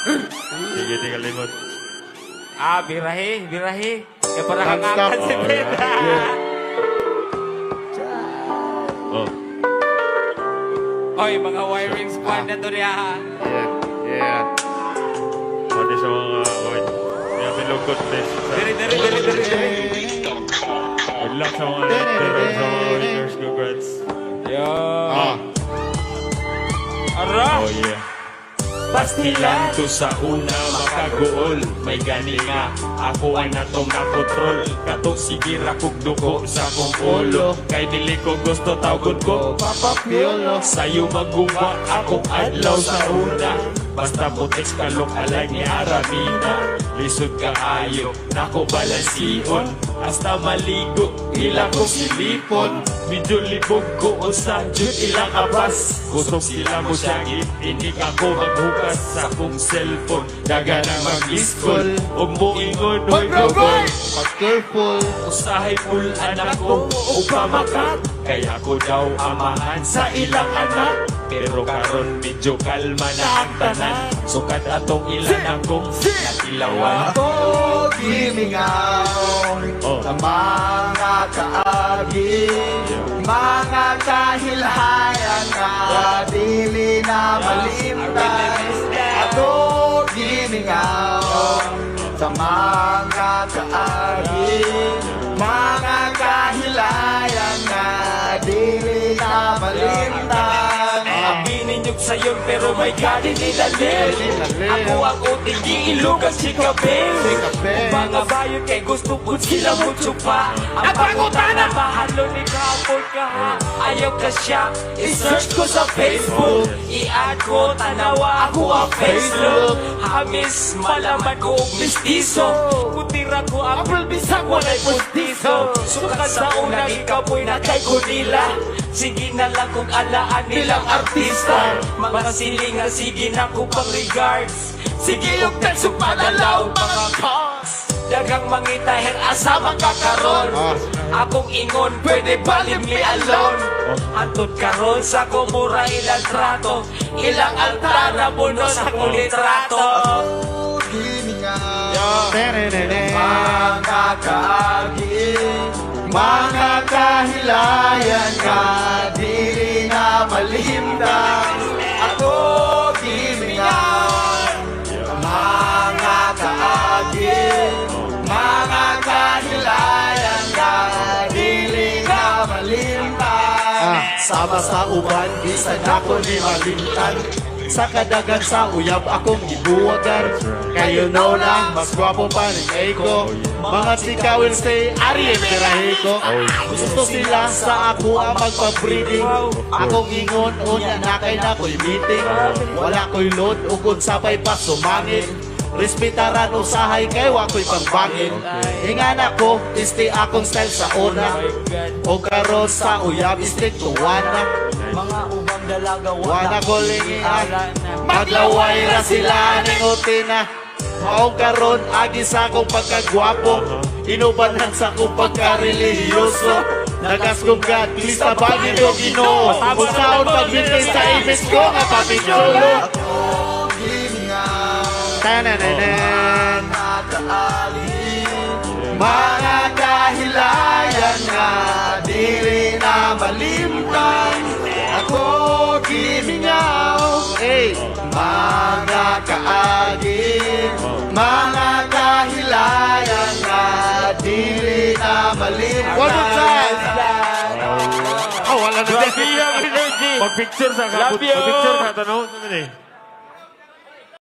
Sige, di kalimot. Birahe, birahe. Kaya parang Non-stop. angkat si Ben. Oh. Oy, mga wiring squad na to niya. Yeah. Pati sa mga, okay. May bilugkot this. Diri. Good luck sa mga pero sa mga winners. Congrats. Yo. Ah. Ara. Oh, yeah. Pastilan to sa una makagool. May gani nga ako ang natong nakontrol. Katok sige rakog duko sa kong ulo. Kay dili ko gusto tawgon ko Papapyolo. sayo maguma akong adlaw sa una. Basta putex kalok alay ni Aramina. Lisod kaayo nako balansion. Hasta maligo ila ko silipon. Medyo libog ko usa jud ilang apas. Kusog sila mo siyagit. Hindi ako maghukas sa kong cellphone. Daga na mag-school. Ug moingon hoy gogoy. Mag-careful. Usahay full anak ko upamakat. Kaya ko daw amahan sa ilang anak. Pero karon medyo kalma na ang tanan. Sukat atong ilan akong natilawan. Ako gimingaw sa mga kaagi, mga kahilayan nga dili na malimtan. Ako gimingaw sa mga kaagi, mga kahilayan nga dili na malimtan. Abi ninyog sayon pero may gani nilalim. Ako ang uting giilugan si Kabel. Mga bayo kay gusto ko sila mo tsupa. Ang pangutana mahalo ni Kapol ka ha. Ayaw ka siya i-search ko sa Facebook. I-add ko tanawa ako ang Facebook. Hamis malaman ko og mistiso. Kutira ko ang bisag walay pustiso. Sukat sa unang ikapoy na kay Gunila. Sige na lang kung alaan nilang artista. Mga silingan, sige na ko pang regards. Sige yung teksong padalaw mga cause. Dagang mangita her asa makakaroon. Akong ingon pwede balim ni alone. Antod karon sa kumura ilang trato. Ilang altrana buno sa kong litrato. Mga kaagi, mga kahilayan nga dili na malimtan. Ako gimingaw mga kaagi, mga kahilayan nga dili na malimtan. Sama sa uban bisan ako ni malimtan. Sa kadagan sa uyab akong gibuwagan. Kayo know lang, mas gwapo pa ni Eiko. Mga chika will stay, ari pirahe ko. Gusto sila sa ako ang magpa-breeding. Akong ingon, unya na kay na ko'y meeting. Wala ko'y load, ugod sabay pa sumangin. Respetaran usahay kay wa ko'y pangbangin. Ingan ako, isti akong style sa una. O karon sa uyab, isti tuwana. Mga ubang dalaga Wana ko lingian, maglaway ra sila ning utina. Maong karon agi sa akong pagkagwapo, inubanan sa akong pagkarelihiyoso. Nagas kong God, please tabagin ko Ginoo. Kung saan pagbintay sa imis ko nga papicholo. Tanananan, mga kahilayan nga dili na malimtan. Ako gimingaw, mga kaagi, mga kahilayan nga dili na malimtan. Oh, wala na. Pag-picture sa kaput. Pag-picture ka, tanong. Ano eh?